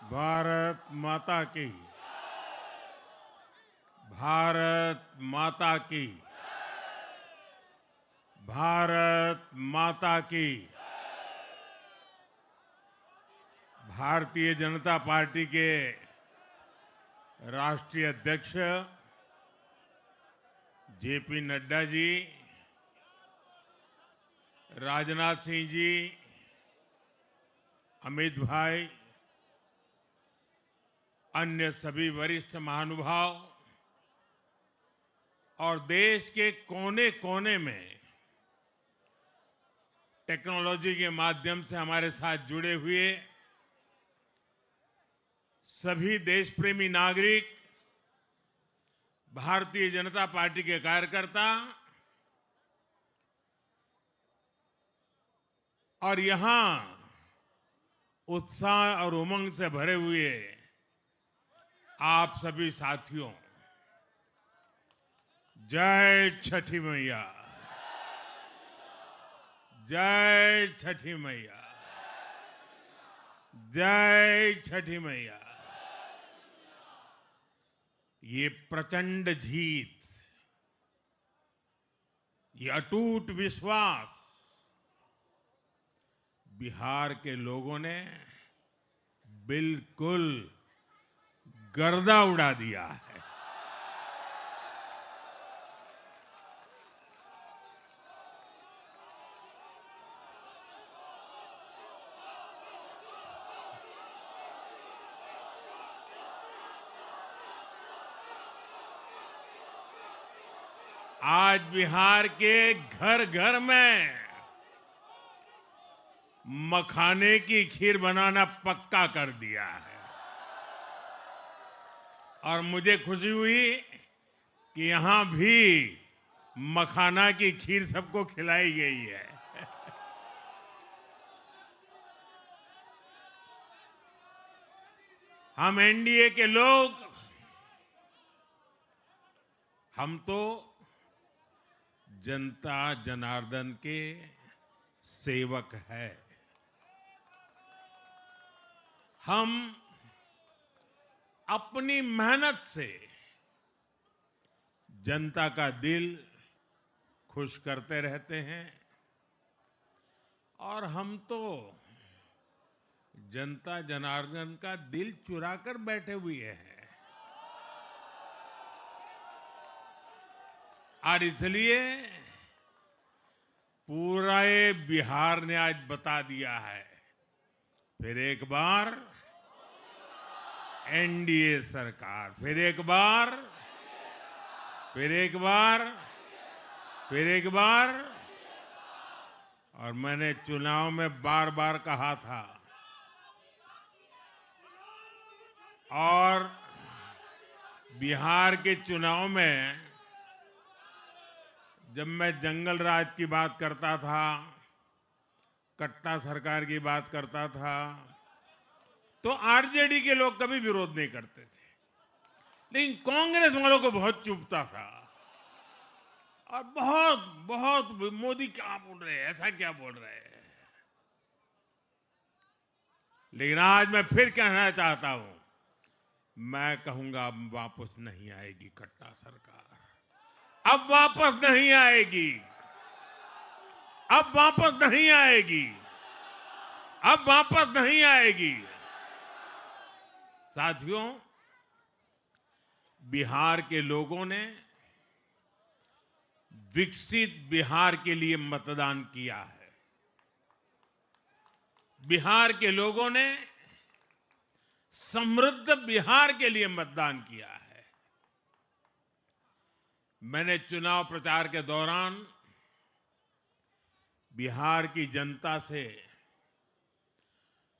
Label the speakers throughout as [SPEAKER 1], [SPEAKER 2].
[SPEAKER 1] भारत माता की। भारत माता की। भारत माता की। भारतीय जनता पार्टी के राष्ट्रीय अध्यक्ष जेपी नड्डा जी, राजनाथ सिंह जी, अमित भाई, अन्य सभी वरिष्ठ महानुभाव और देश के कोने कोने में टेक्नोलॉजी के माध्यम से हमारे साथ जुड़े हुए सभी देश प्रेमी नागरिक, भारतीय जनता पार्टी के कार्यकर्ता और यहां उत्साह और उमंग से भरे हुए आप सभी साथियों, जय छठी मैया। जय छठी मैया। जय छठी मैया। ये प्रचंड जीत, ये अटूट विश्वास बिहार के लोगों ने बिल्कुल गर्दा उड़ा दिया है। आज बिहार के घर घर में मखाने की खीर बनाना पक्का कर दिया है और मुझे खुशी हुई कि यहां भी मखाना की खीर सबको खिलाई गई है। हम एनडीए के लोग, हम तो जनता जनार्दन के सेवक है। हम अपनी मेहनत से जनता का दिल खुश करते रहते हैं और हम तो जनता जनार्दन का दिल चुरा कर बैठे हुए हैं। और इसलिए पूरा ये बिहार ने आज बता दिया है, फिर एक बार एनडीए सरकार, फिर एक बार, फिर एक बार, फिर एक बार। और मैंने चुनाव में बार बार कहा था और बिहार के चुनाव में जब मैं जंगल राज की बात करता था, कट्टा सरकार की बात करता था, तो आरजेडी के लोग कभी विरोध नहीं करते थे, लेकिन कांग्रेस वालों को बहुत चुभता था और बहुत बहुत मोदी क्या बोल रहे हैं, ऐसा क्या बोल रहे हैं। लेकिन आज मैं फिर कहना चाहता हूं, मैं कहूंगा अब वापस नहीं आएगी कट्टा सरकार, अब वापस नहीं आएगी, अब वापस नहीं आएगी, अब वापस नहीं आएगी। साथियों, बिहार के लोगों ने विकसित बिहार के लिए मतदान किया है। बिहार के लोगों ने समृद्ध बिहार के लिए मतदान किया है। मैंने चुनाव प्रचार के दौरान बिहार की जनता से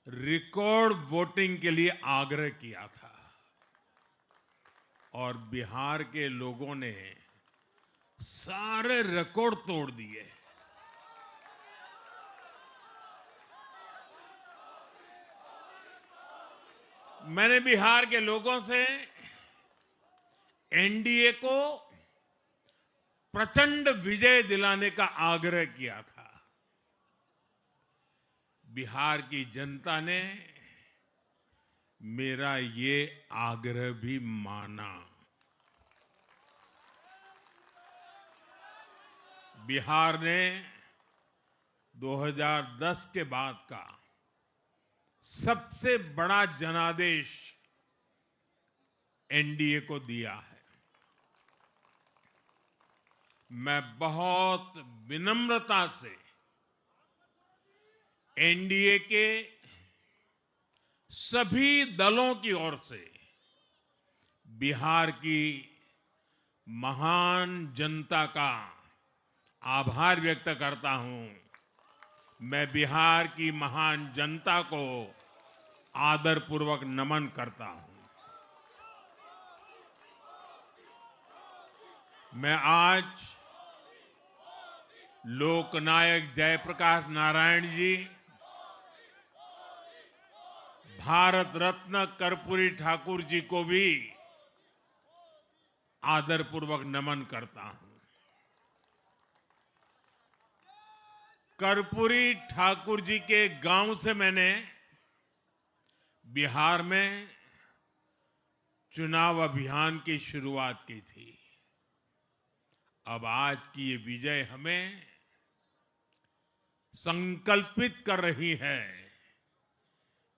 [SPEAKER 1] रिकॉर्ड वोटिंग के लिए आग्रह किया था और बिहार के लोगों ने सारे रिकॉर्ड तोड़ दिए। मैंने बिहार के लोगों से एनडीए को प्रचंड विजय दिलाने का आग्रह किया था। बिहार की जनता ने मेरा ये आग्रह भी माना। बिहार ने 2010 के बाद का सबसे बड़ा जनादेश एनडीए को दिया है। मैं बहुत विनम्रता से एनडीए के सभी दलों की ओर से बिहार की महान जनता का आभार व्यक्त करता हूं। मैं बिहार की महान जनता को आदरपूर्वक नमन करता हूं। मैं आज लोकनायक जयप्रकाश नारायण जी, भारत रत्न कर्पूरी ठाकुर जी को भी आदरपूर्वक नमन करता हूं। कर्पूरी ठाकुर जी के गांव से मैंने बिहार में चुनाव अभियान की शुरुआत की थी। अब आज की ये विजय हमें संकल्पित कर रही है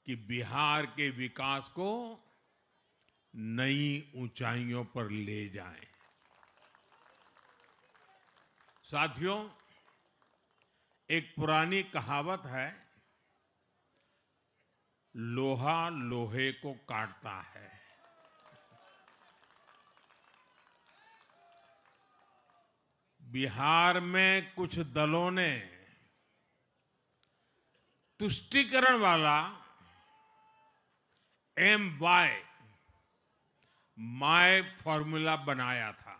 [SPEAKER 1] कि बिहार के विकास को नई ऊंचाइयों पर ले जाएं। साथियों, एक पुरानी कहावत है, लोहा लोहे को काटता है। बिहार में कुछ दलों ने तुष्टीकरण वाला माय फॉर्मूला बनाया था,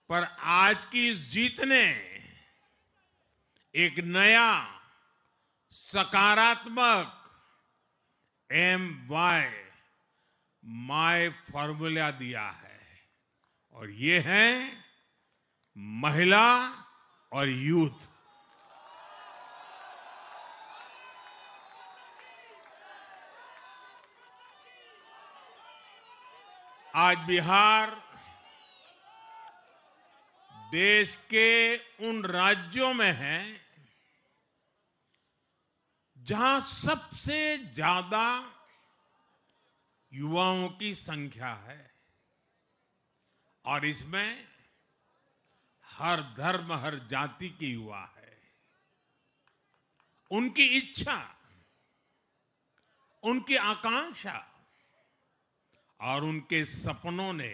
[SPEAKER 1] पर आज की इस जीत ने एक नया सकारात्मक माय फॉर्मूला दिया है, और ये है महिला और यूथ। आज बिहार देश के उन राज्यों में है जहां सबसे ज्यादा युवाओं की संख्या है, और इसमें हर धर्म हर जाति के युवा है। उनकी इच्छा, उनकी आकांक्षा और उनके सपनों ने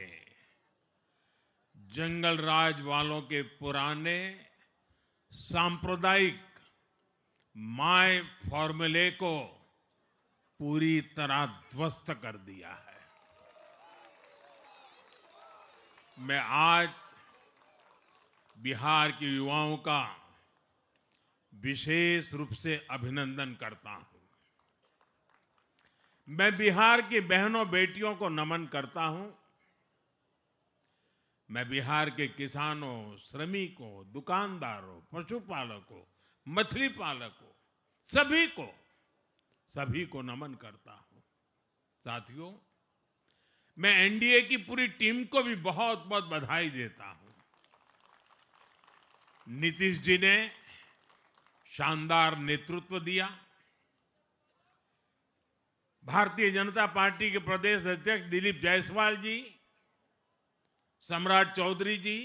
[SPEAKER 1] जंगल राज वालों के पुराने सांप्रदायिक माय फॉर्मूले को पूरी तरह ध्वस्त कर दिया है। मैं आज बिहार के युवाओं का विशेष रूप से अभिनंदन करता हूं। मैं बिहार की बहनों बेटियों को नमन करता हूं। मैं बिहार के किसानों, श्रमिकों, दुकानदारों, पशुपालकों, मछली पालकों, सभी को नमन करता हूं। साथियों, मैं एनडीए की पूरी टीम को भी बहुत बहुत बधाई देता हूं। नीतीश जी ने शानदार नेतृत्व दिया। भारतीय जनता पार्टी के प्रदेश अध्यक्ष दिलीप जायसवाल जी, सम्राट चौधरी जी,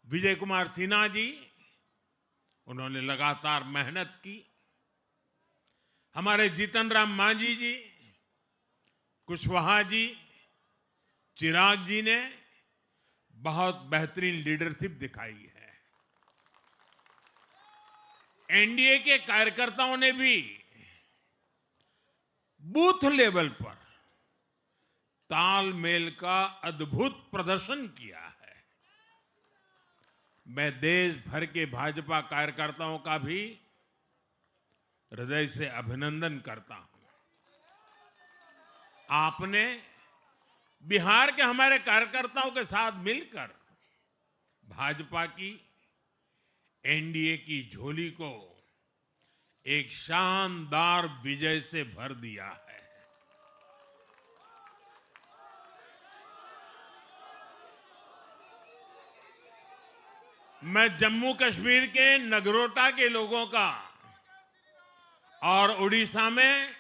[SPEAKER 1] विजय कुमार सिन्हा जी, उन्होंने लगातार मेहनत की। हमारे जीतन राम मांझी जी, कुशवाहा जी, चिराग जी ने बहुत बेहतरीन लीडरशिप दिखाई है। एनडीए के कार्यकर्ताओं ने भी बूथ लेवल पर तालमेल का अद्भुत प्रदर्शन किया है। मैं देश भर के भाजपा कार्यकर्ताओं का भी हृदय से अभिनंदन करता हूं। आपने बिहार के हमारे कार्यकर्ताओं के साथ मिलकर भाजपा की एनडीए की झोली को एक शानदार विजय से भर दिया है। मैं जम्मू कश्मीर के नगरोटा के लोगों का और उड़ीसा में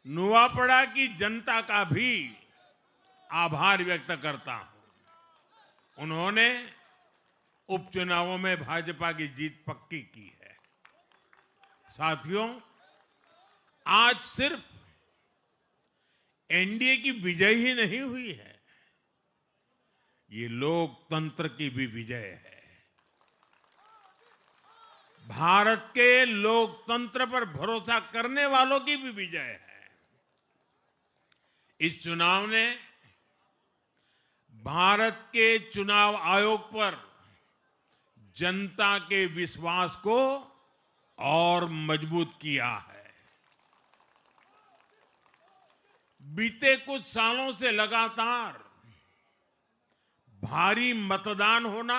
[SPEAKER 1] नुआपड़ा की जनता का भी आभार व्यक्त करता हूं। उन्होंने उपचुनावों में भाजपा की जीत पक्की की है। साथियों, आज सिर्फ एनडीए की विजय ही नहीं हुई है, ये लोकतंत्र की भी विजय है। भारत के लोकतंत्र पर भरोसा करने वालों की भी विजय है। इस चुनाव ने भारत के चुनाव आयोग पर जनता के विश्वास को और मजबूत किया है। बीते कुछ सालों से लगातार भारी मतदान होना,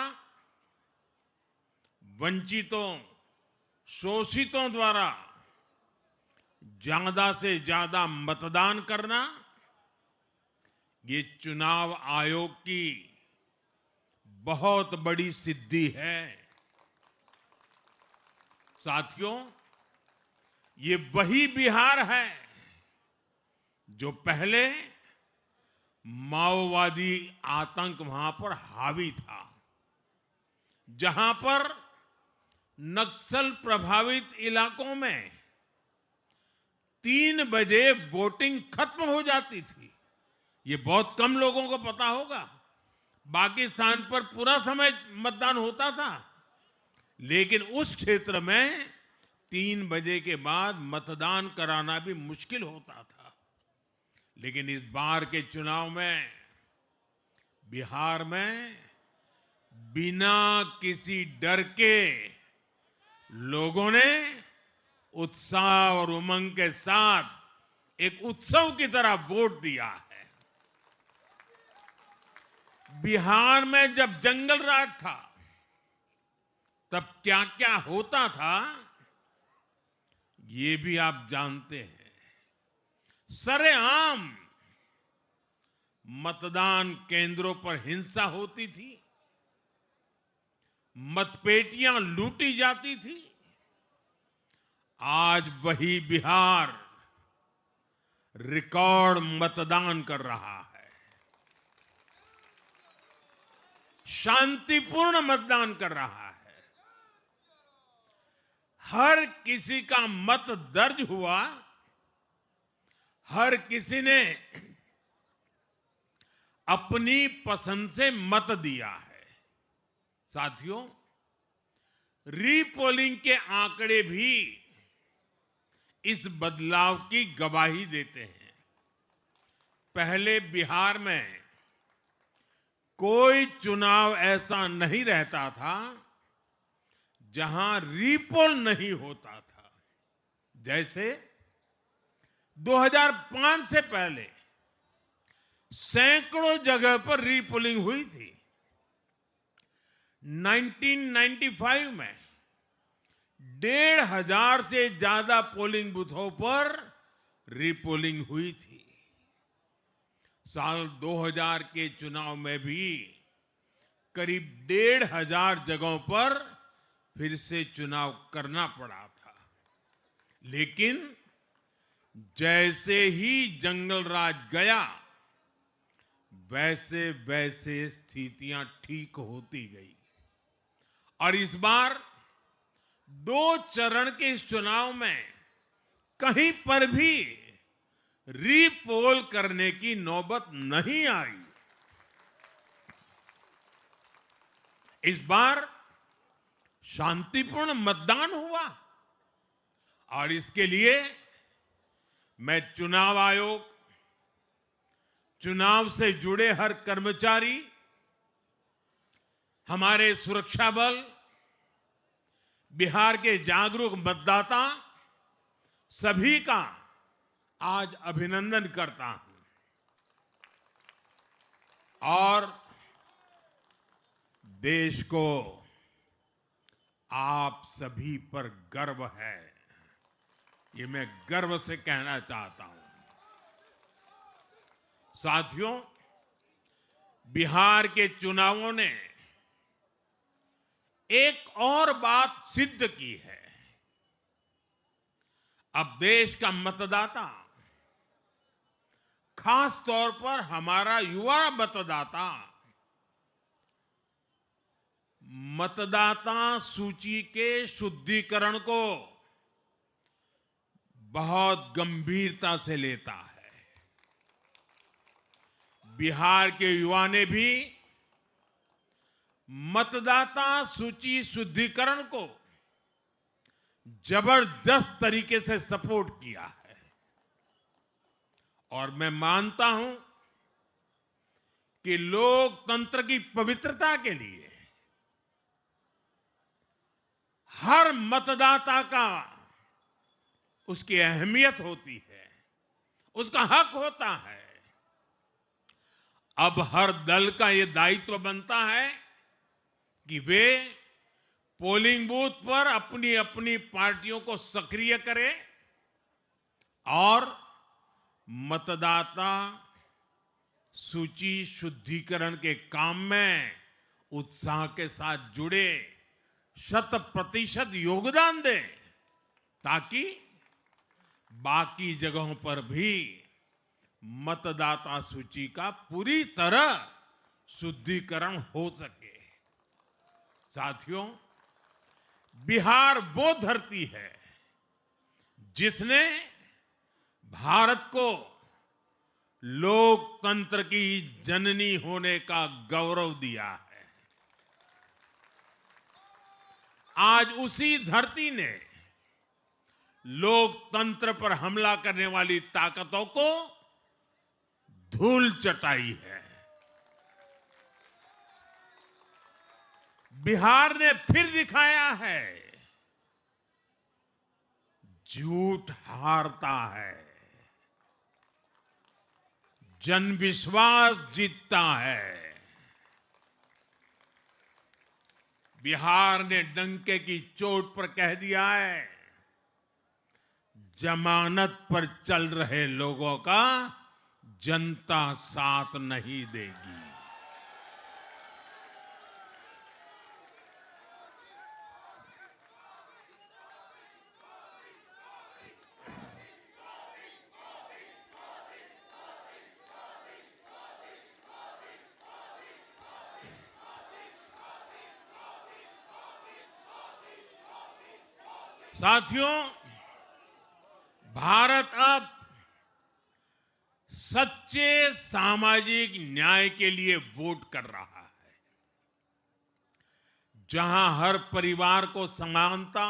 [SPEAKER 1] वंचितों, शोषितों द्वारा ज्यादा से ज्यादा मतदान करना, ये चुनाव आयोग की बहुत बड़ी सिद्धि है। साथियों, ये वही बिहार है जो पहले माओवादी आतंक वहां पर हावी था, जहां पर नक्सल प्रभावित इलाकों में 3 बजे वोटिंग खत्म हो जाती थी। ये बहुत कम लोगों को पता होगा। बाकी स्थान पर पूरा समय मतदान होता था, लेकिन उस क्षेत्र में 3 बजे के बाद मतदान कराना भी मुश्किल होता था। लेकिन इस बार के चुनाव में बिहार में बिना किसी डर के लोगों ने उत्साह और उमंग के साथ एक उत्सव की तरह वोट दिया है। बिहार में जब जंगल राज था, तब क्या क्या होता था, ये भी आप जानते हैं। सरेआम मतदान केंद्रों पर हिंसा होती थी, मतपेटियां लूटी जाती थी। आज वही बिहार रिकॉर्ड मतदान कर रहा है, शांतिपूर्ण मतदान कर रहा है। हर किसी का मत दर्ज हुआ, हर किसी ने अपनी पसंद से मत दिया है। साथियों, रीपोलिंग के आंकड़े भी इस बदलाव की गवाही देते हैं। पहले बिहार में कोई चुनाव ऐसा नहीं रहता था जहां रीपोल नहीं होता था। जैसे 2005 से पहले सैकड़ों जगह पर रीपोलिंग हुई थी। 1995 में 1,500 से ज्यादा पोलिंग बूथों पर रीपोलिंग हुई थी। साल 2000 के चुनाव में भी करीब 1,500 जगहों पर फिर से चुनाव करना पड़ा था। लेकिन जैसे ही जंगल राज गया, वैसे वैसे स्थितियां ठीक होती गई। और इस बार 2 चरण के इस चुनाव में कहीं पर भी रीपोल करने की नौबत नहीं आई। इस बार शांतिपूर्ण मतदान हुआ और इसके लिए मैं चुनाव आयोग, चुनाव से जुड़े हर कर्मचारी, हमारे सुरक्षा बल, बिहार के जागरूक मतदाता, सभी का आज अभिनंदन करता हूं। और देश को आप सभी पर गर्व है। ये मैं गर्व से कहना चाहता हूं। साथियों, बिहार के चुनावों ने एक और बात सिद्ध की है। अब देश का मतदाता, खास तौर पर हमारा युवा मतदाता, मतदाता सूची के शुद्धिकरण को बहुत गंभीरता से लेता है। बिहार के युवा ने भी मतदाता सूची शुद्धिकरण को जबरदस्त तरीके से सपोर्ट किया है और मैं मानता हूं कि लोकतंत्र की पवित्रता के लिए हर मतदाता का उसकी अहमियत होती है, उसका हक होता है। अब हर दल का यह दायित्व बनता है कि वे पोलिंग बूथ पर अपनी अपनी पार्टियों को सक्रिय करें और मतदाता सूची शुद्धिकरण के काम में उत्साह के साथ जुड़े, 100% योगदान दें, ताकि बाकी जगहों पर भी मतदाता सूची का पूरी तरह शुद्धिकरण हो सके। साथियों, बिहार वो धरती है जिसने भारत को लोकतंत्र की जननी होने का गौरव दिया है। आज उसी धरती ने लोकतंत्र पर हमला करने वाली ताकतों को धूल चटाई है। बिहार ने फिर दिखाया है, झूठ हारता है, जनविश्वास जीतता है। बिहार ने डंके की चोट पर कह दिया है, जमानत पर चल रहे लोगों का जनता साथ नहीं देगी। साथियों, भारत अब सच्चे सामाजिक न्याय के लिए वोट कर रहा है, जहां हर परिवार को समानता,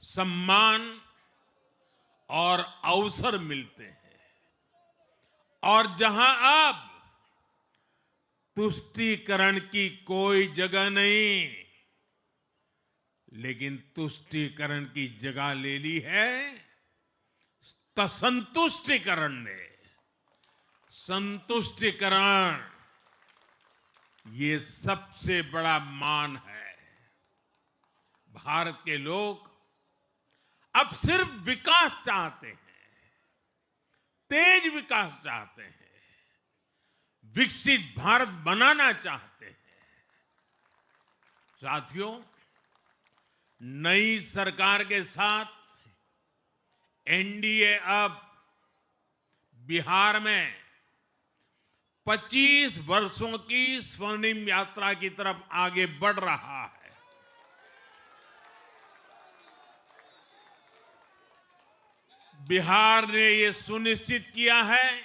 [SPEAKER 1] सम्मान और अवसर मिलते हैं और जहां अब तुष्टीकरण की कोई जगह नहीं, लेकिन तुष्टीकरण की जगह ले ली है संतुष्टीकरण ने। संतुष्टीकरण ये सबसे बड़ा मान है। भारत के लोग अब सिर्फ विकास चाहते हैं, तेज विकास चाहते हैं, विकसित भारत बनाना चाहते हैं। साथियों, नई सरकार के साथ एनडीए अब बिहार में 25 वर्षों की स्वर्णिम यात्रा की तरफ आगे बढ़ रहा है। बिहार ने ये सुनिश्चित किया है,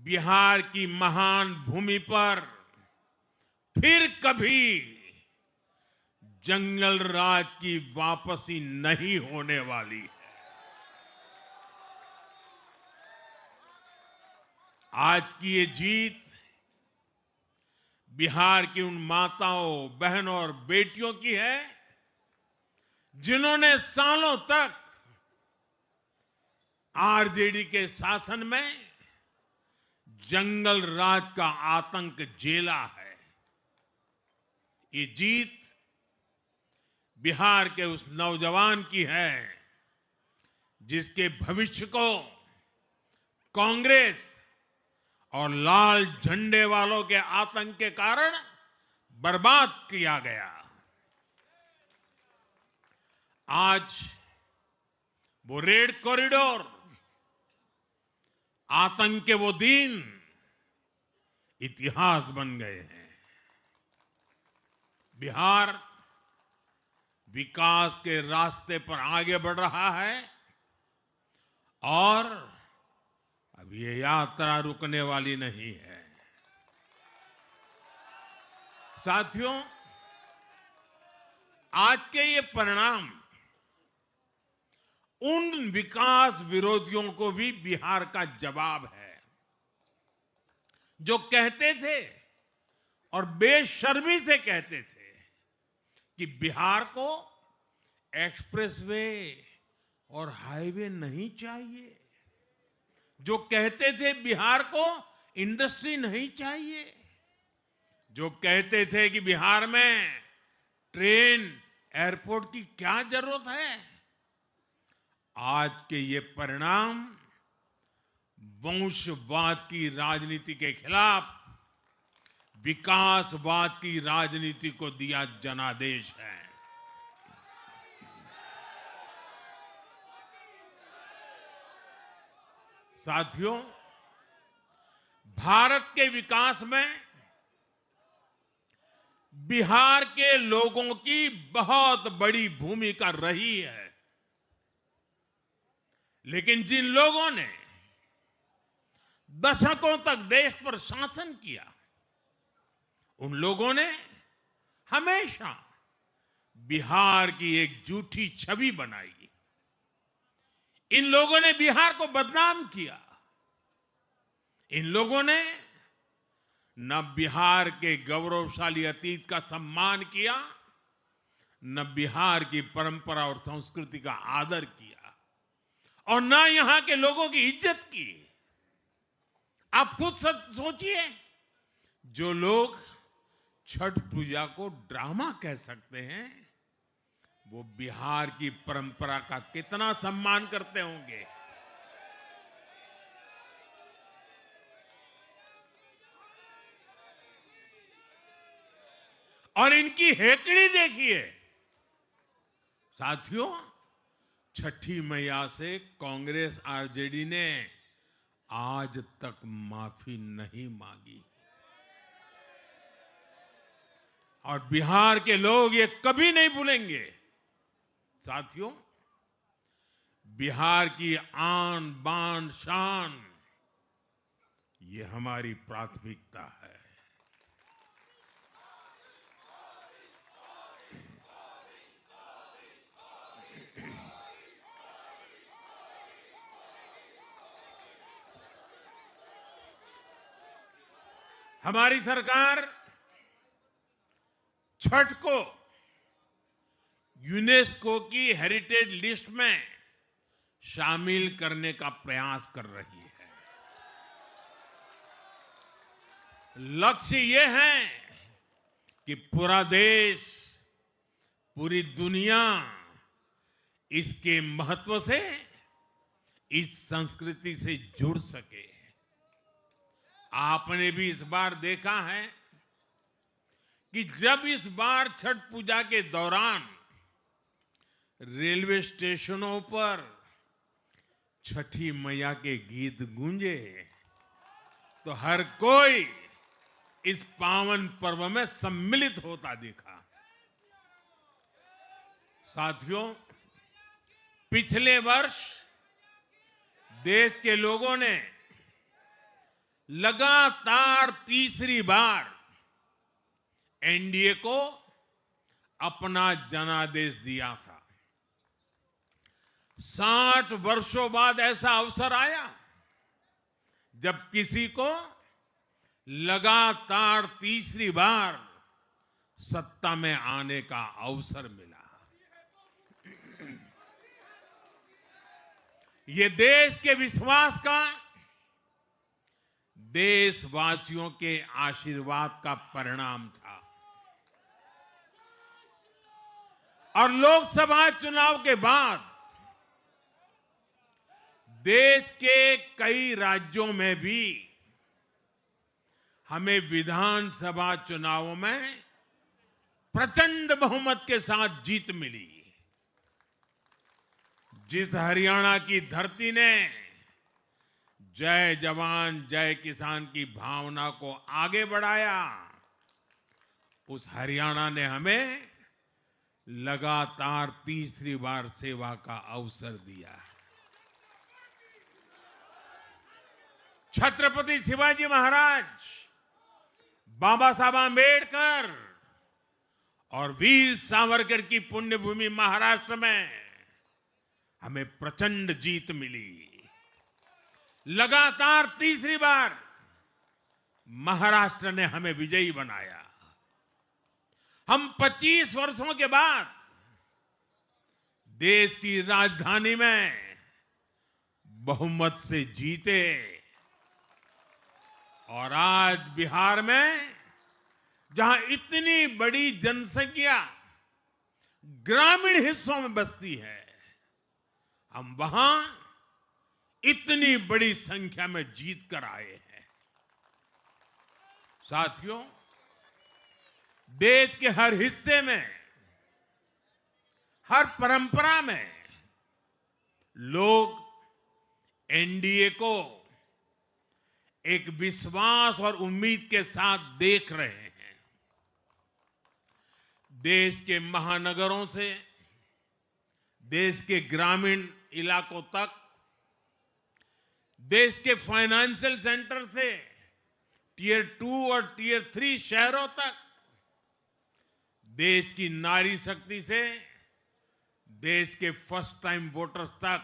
[SPEAKER 1] बिहार की महान भूमि पर फिर कभी जंगल राज की वापसी नहीं होने वाली है। आज की ये जीत बिहार की उन माताओं, बहनों और बेटियों की है जिन्होंने सालों तक आरजेडी के शासन में जंगल राज का आतंक झेला है। ये जीत बिहार के उस नौजवान की है जिसके भविष्य को कांग्रेस और लाल झंडे वालों के आतंक के कारण बर्बाद किया गया। आज वो रेड कॉरिडोर, आतंक के वो दिन इतिहास बन गए हैं। बिहार विकास के रास्ते पर आगे बढ़ रहा है और अब ये यात्रा रुकने वाली नहीं है। साथियों, आज के ये परिणाम उन विकास विरोधियों को भी बिहार का जवाब है जो कहते थे और बेशर्मी से कहते थे कि बिहार को एक्सप्रेसवे और हाईवे नहीं चाहिए, जो कहते थे बिहार को इंडस्ट्री नहीं चाहिए, जो कहते थे कि बिहार में ट्रेन एयरपोर्ट की क्या जरूरत है। आज के ये परिणाम वंशवाद की राजनीति के खिलाफ विकासवाद की राजनीति को दिया जनादेश है। साथियों, भारत के विकास में बिहार के लोगों की बहुत बड़ी भूमिका रही है, लेकिन जिन लोगों ने दशकों तक देश पर शासन किया, उन लोगों ने हमेशा बिहार की एक झूठी छवि बनाई। इन लोगों ने बिहार को बदनाम किया। इन लोगों ने न बिहार के गौरवशाली अतीत का सम्मान किया, न बिहार की परंपरा और संस्कृति का आदर किया, और न यहां के लोगों की इज्जत की। आप खुद सोचिए, जो लोग छठ पूजा को ड्रामा कह सकते हैं, वो बिहार की परंपरा का कितना सम्मान करते होंगे। और इनकी हेकड़ी देखिए। साथियों, छठी मैया से कांग्रेस आरजेडी ने आज तक माफी नहीं मांगी, और बिहार के लोग ये कभी नहीं भूलेंगे। साथियों, बिहार की आन बान शान ये हमारी प्राथमिकता है। हमारी सरकार छठ को यूनेस्को की हेरिटेज लिस्ट में शामिल करने का प्रयास कर रही है। लक्ष्य ये है कि पूरा देश, पूरी दुनिया इसके महत्व से, इस संस्कृति से जुड़ सके। आपने भी इस बार देखा है कि जब इस बार छठ पूजा के दौरान रेलवे स्टेशनों पर छठी मैया के गीत गूंजे, तो हर कोई इस पावन पर्व में सम्मिलित होता दिखा। साथियों, पिछले वर्ष देश के लोगों ने लगातार तीसरी बार एनडीए को अपना जनादेश दिया था। 60 वर्षों बाद ऐसा अवसर आया जब किसी को लगातार तीसरी बार सत्ता में आने का अवसर मिला। ये देश के विश्वास का, देशवासियों के आशीर्वाद का परिणाम था। और लोकसभा चुनाव के बाद देश के कई राज्यों में भी हमें विधानसभा चुनावों में प्रचंड बहुमत के साथ जीत मिली। जिस हरियाणा की धरती ने जय जवान जय किसान की भावना को आगे बढ़ाया, उस हरियाणा ने हमें लगातार तीसरी बार सेवा का अवसर दिया है। छत्रपति शिवाजी महाराज, बाबा साहब आंबेडकर और वीर सावरकर की पुण्यभूमि महाराष्ट्र में हमें प्रचंड जीत मिली। लगातार तीसरी बार महाराष्ट्र ने हमें विजयी बनाया। हम 25 वर्षों के बाद देश की राजधानी में बहुमत से जीते और आज बिहार में जहां इतनी बड़ी जनसंख्या ग्रामीण हिस्सों में बसती है, हम वहां इतनी बड़ी संख्या में जीत कर आए हैं। साथियों, देश के हर हिस्से में, हर परंपरा में लोग एनडीए को एक विश्वास और उम्मीद के साथ देख रहे हैं। देश के महानगरों से देश के ग्रामीण इलाकों तक, देश के फाइनेंशियल सेंटर से टियर 2 और टियर 3 शहरों तक, देश की नारी शक्ति से देश के फर्स्ट टाइम वोटर्स तक,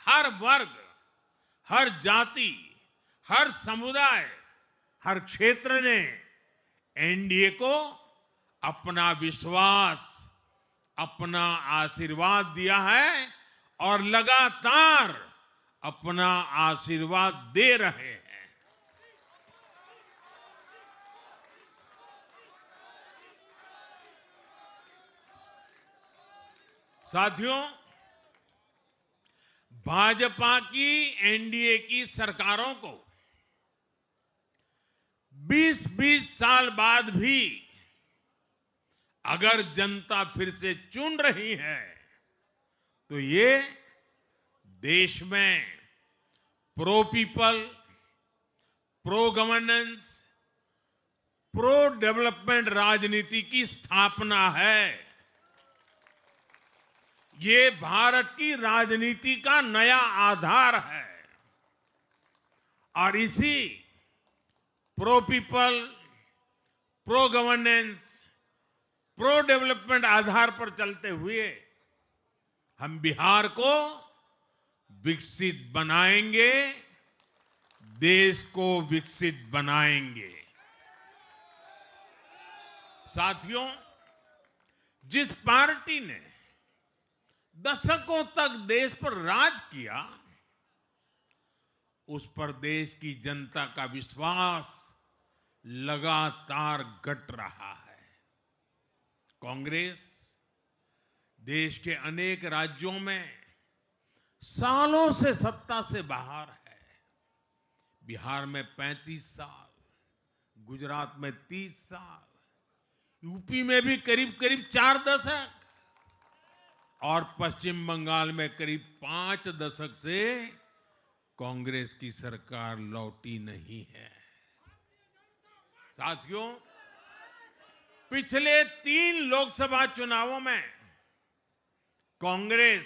[SPEAKER 1] हर वर्ग, हर जाति, हर समुदाय, हर क्षेत्र ने एनडीए को अपना विश्वास, अपना आशीर्वाद दिया है और लगातार अपना आशीर्वाद दे रहे हैं। साथियों, भाजपा की एनडीए की सरकारों को 20-20 साल बाद भी अगर जनता फिर से चुन रही है तो ये देश में pro people, pro governance, pro development राजनीति की स्थापना है। ये भारत की राजनीति का नया आधार है और इसी pro people, pro governance, pro development आधार पर चलते हुए हम बिहार को विकसित बनाएंगे, देश को विकसित बनाएंगे। साथियों, जिस पार्टी ने दशकों तक देश पर राज किया, उस पर देश की जनता का विश्वास लगातार घट रहा है। कांग्रेस देश के अनेक राज्यों में सालों से सत्ता से बाहर है। बिहार में 35 साल, गुजरात में 30 साल, यूपी में भी करीब करीब 4 दशक और पश्चिम बंगाल में करीब 5 दशक से कांग्रेस की सरकार लौटी नहीं है। साथियों, पिछले 3 लोकसभा चुनावों में कांग्रेस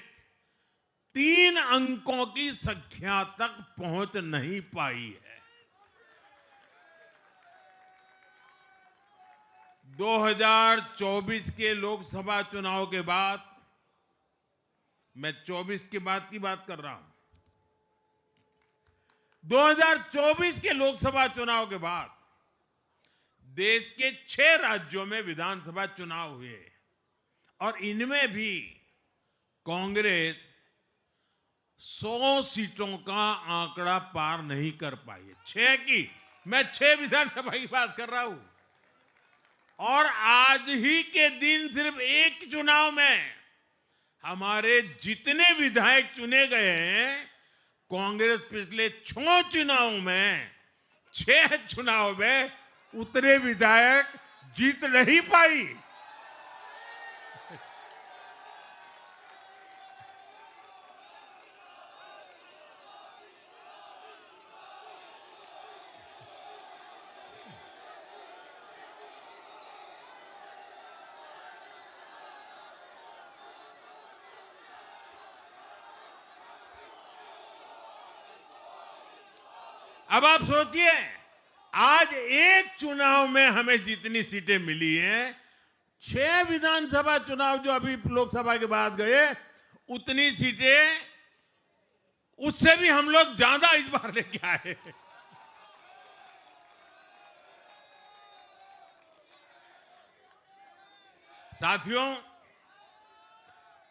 [SPEAKER 1] 3 अंकों की संख्या तक पहुंच नहीं पाई है। 2024 के लोकसभा चुनाव के बाद, मैं 24 के बाद की बात कर रहा हूं, 2024 के लोकसभा चुनाव के बाद देश के 6 राज्यों में विधानसभा चुनाव हुए और इनमें भी कांग्रेस 100 सीटों का आंकड़ा पार नहीं कर पाई है। 6 की, मैं 6 विधानसभा की बात कर रहा हूं। और आज ही के दिन सिर्फ एक चुनाव में हमारे जितने विधायक चुने गए हैं, कांग्रेस पिछले 6 चुनाव में 6 चुनाव में उतने विधायक जीत नहीं पाई। अब आप सोचिए, आज एक चुनाव में हमें जितनी सीटें मिली हैं, 6 विधानसभा चुनाव जो अभी लोकसभा के बाद गए, उतनी सीटें उससे भी हम लोग ज्यादा इस बार लेके आए। साथियों,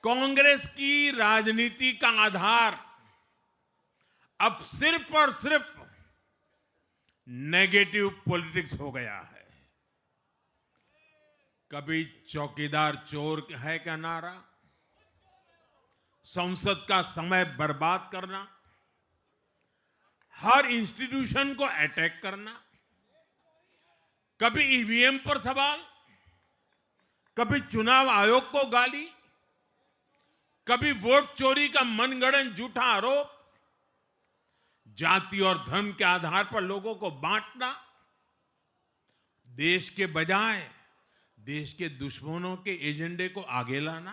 [SPEAKER 1] कांग्रेस की राजनीति का आधार अब सिर्फ और सिर्फ नेगेटिव पॉलिटिक्स हो गया है। कभी चौकीदार चोर है का नारा, संसद का समय बर्बाद करना, हर इंस्टीट्यूशन को अटैक करना, कभी ईवीएम पर सवाल, कभी चुनाव आयोग को गाली, कभी वोट चोरी का मनगढ़ंत झूठा आरोप, जाति और धर्म के आधार पर लोगों को बांटना, देश के बजाय देश के दुश्मनों के एजेंडे को आगे लाना।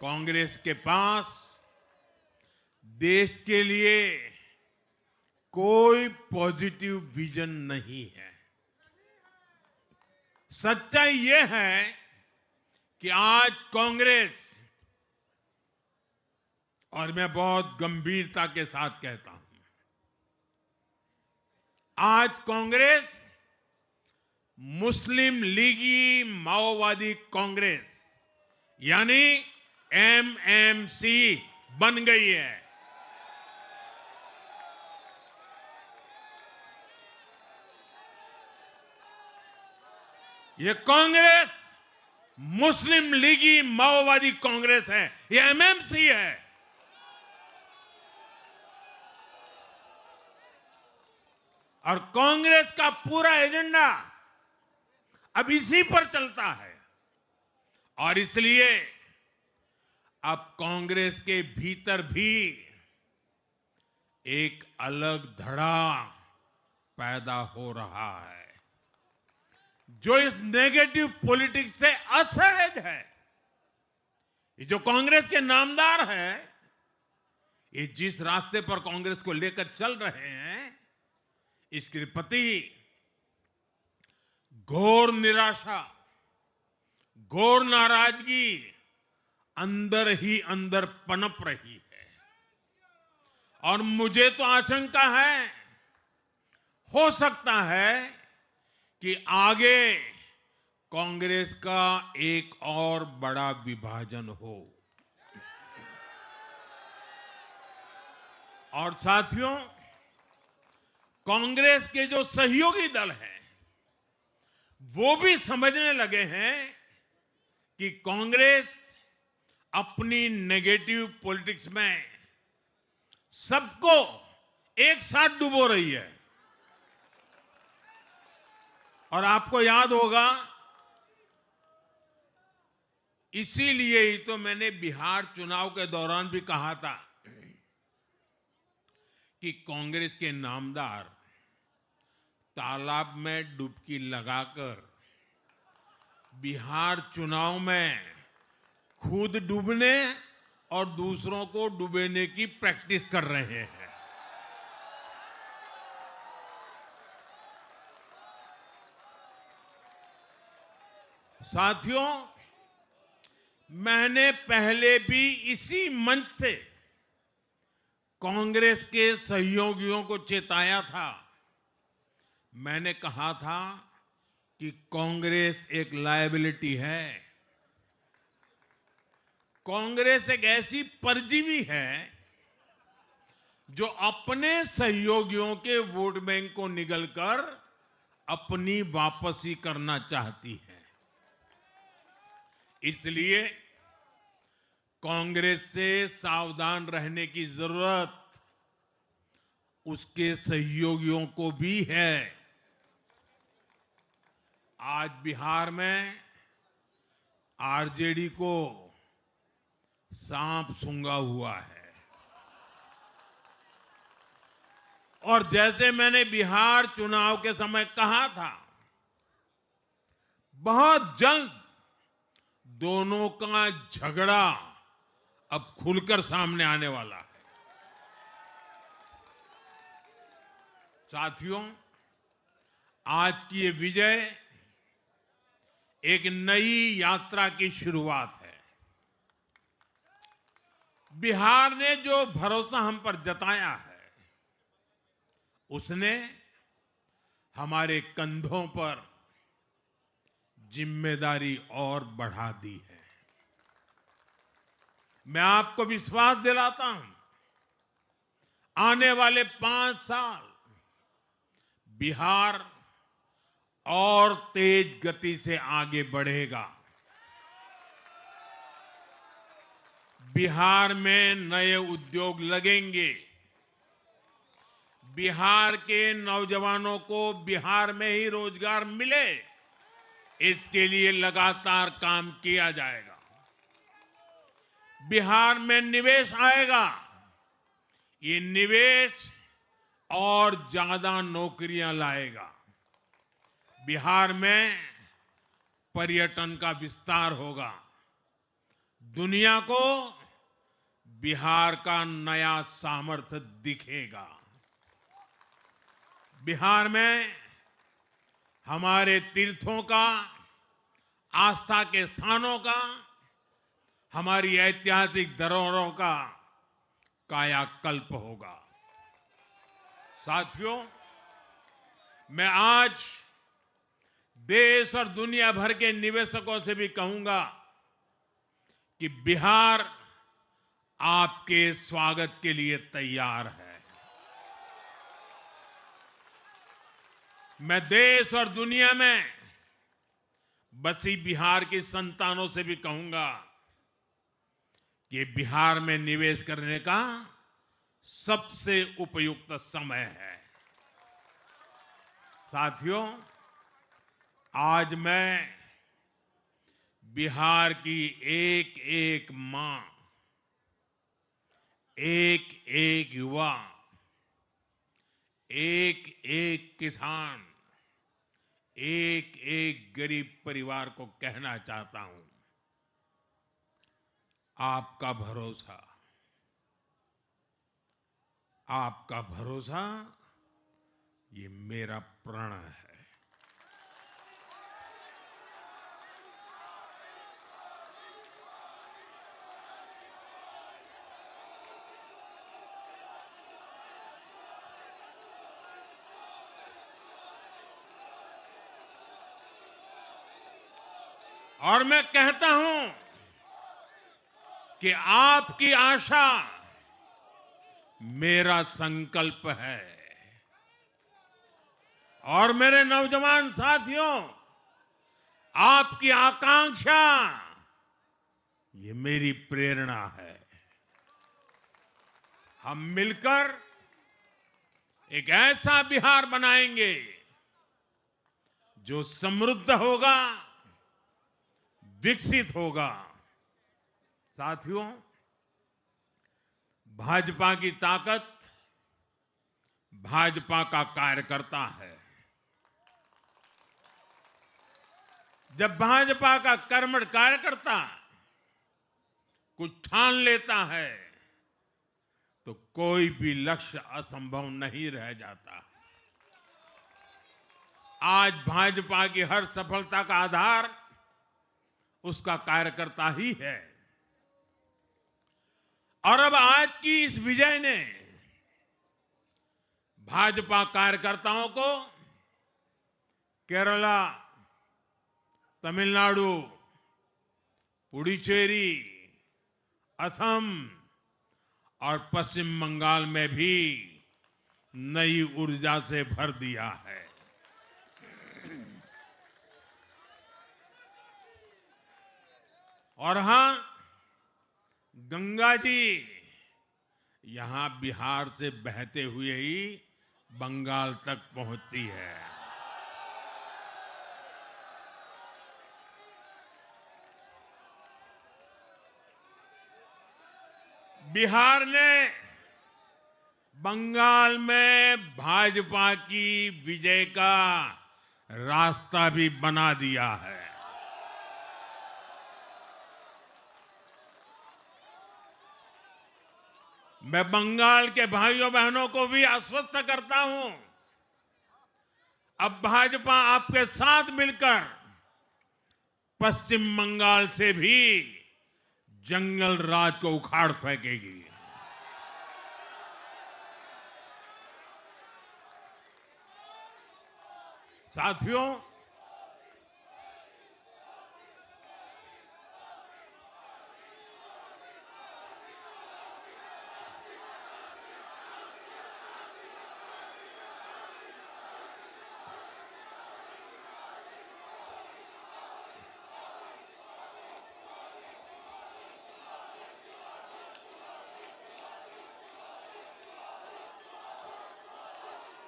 [SPEAKER 1] कांग्रेस के पास देश के लिए कोई पॉजिटिव विजन नहीं है। सच्चाई यह है कि आज कांग्रेस, और मैं बहुत गंभीरता के साथ कहता हूं, आज कांग्रेस मुस्लिम लीगी माओवादी कांग्रेस यानी एमएमसी बन गई है। ये कांग्रेस मुस्लिम लीगी माओवादी कांग्रेस है, ये एमएमसी है। और कांग्रेस का पूरा एजेंडा अब इसी पर चलता है। और इसलिए अब कांग्रेस के भीतर भी एक अलग धड़ा पैदा हो रहा है, जो इस नेगेटिव पॉलिटिक्स से असहज है। ये जो कांग्रेस के नामदार हैं, ये जिस रास्ते पर कांग्रेस को लेकर चल रहे हैं, इसके प्रति घोर निराशा, घोर नाराजगी अंदर ही अंदर पनप रही है। और मुझे तो आशंका है, हो सकता है कि आगे कांग्रेस का एक और बड़ा विभाजन हो। और साथियों, कांग्रेस के जो सहयोगी दल हैं, वो भी समझने लगे हैं कि कांग्रेस अपनी नेगेटिव पॉलिटिक्स में सबको एक साथ डुबो रही है। और आपको याद होगा, इसीलिए ही तो मैंने बिहार चुनाव के दौरान भी कहा था कि कांग्रेस के नामदार तालाब में डुबकी लगाकर बिहार चुनाव में खुद डूबने और दूसरों को डुबेने की प्रैक्टिस कर रहे हैं। साथियों, मैंने पहले भी इसी मंच से कांग्रेस के सहयोगियों को चेताया था। मैंने कहा था कि कांग्रेस एक लायबिलिटी है, कांग्रेस एक ऐसी परजीवी है जो अपने सहयोगियों के वोट बैंक को निगलकर अपनी वापसी करना चाहती है। इसलिए कांग्रेस से सावधान रहने की जरूरत उसके सहयोगियों को भी है। आज बिहार में आरजेडी को सांप सूंघा हुआ है और जैसे मैंने बिहार चुनाव के समय कहा था, बहुत जल्द दोनों का झगड़ा अब खुलकर सामने आने वाला है। साथियों, आज की ये विजय एक नई यात्रा की शुरुआत है। बिहार ने जो भरोसा हम पर जताया है, उसने हमारे कंधों पर जिम्मेदारी और बढ़ा दी है। मैं आपको विश्वास दिलाता हूं, आने वाले 5 साल बिहार और तेज गति से आगे बढ़ेगा। बिहार में नए उद्योग लगेंगे। बिहार के नौजवानों को बिहार में ही रोजगार मिले, इसके लिए लगातार काम किया जाएगा। बिहार में निवेश आएगा। ये निवेश और ज्यादा नौकरियां लाएगा। बिहार में पर्यटन का विस्तार होगा। दुनिया को बिहार का नया सामर्थ्य दिखेगा। बिहार में हमारे तीर्थों का, आस्था के स्थानों का, हमारी ऐतिहासिक धरोहरों का कायाकल्प होगा। साथियों, मैं आज देश और दुनिया भर के निवेशकों से भी कहूंगा कि बिहार आपके स्वागत के लिए तैयार है। मैं देश और दुनिया में बसी बिहार की संतानों से भी कहूंगा कि बिहार में निवेश करने का सबसे उपयुक्त समय है। साथियों, आज मैं बिहार की एक एक मां, एक एक युवा, एक एक किसान, एक एक गरीब परिवार को कहना चाहता हूं, आपका भरोसा, आपका भरोसा ये मेरा प्रण है। और मैं कहता हूं कि आपकी आशा मेरा संकल्प है। और मेरे नौजवान साथियों, आपकी आकांक्षा ये मेरी प्रेरणा है। हम मिलकर एक ऐसा बिहार बनाएंगे जो समृद्ध होगा, विकसित होगा। साथियों, भाजपा की ताकत भाजपा का कार्यकर्ता है। जब भाजपा का कर्मठ कार्यकर्ता कुछ ठान लेता है तो कोई भी लक्ष्य असंभव नहीं रह जाता। आज भाजपा की हर सफलता का आधार उसका कार्यकर्ता ही है। और अब आज की इस विजय ने भाजपा कार्यकर्ताओं को केरला, तमिलनाडु, पुडुचेरी, असम और पश्चिम बंगाल में भी नई ऊर्जा से भर दिया है। और हां, गंगा जी यहां बिहार से बहते हुए ही बंगाल तक पहुंचती है। बिहार ने बंगाल में भाजपा की विजय का रास्ता भी बना दिया है। मैं बंगाल के भाइयों बहनों को भी आश्वस्त करता हूं, अब भाजपा आपके साथ मिलकर पश्चिम बंगाल से भी जंगल राज को उखाड़ फेंकेगी।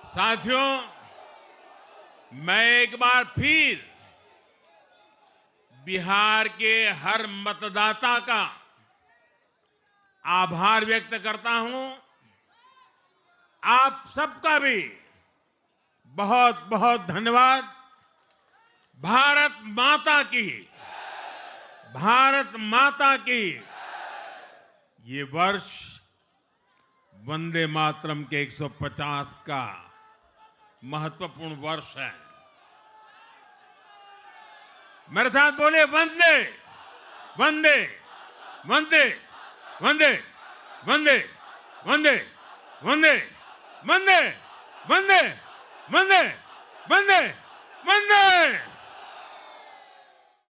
[SPEAKER 1] साथियों, मैं एक बार फिर बिहार के हर मतदाता का आभार व्यक्त करता हूं। आप सबका भी बहुत बहुत धन्यवाद। भारत माता की, भारत माता की। ये वर्ष वंदे मातरम के 150 का महत्वपूर्ण वर्ष है। मेरे साथ बोले, वंदे वंदे वंदे वंदे वंदे वंदे वंदे वंदे वंदे वंदे वंदे वंदे।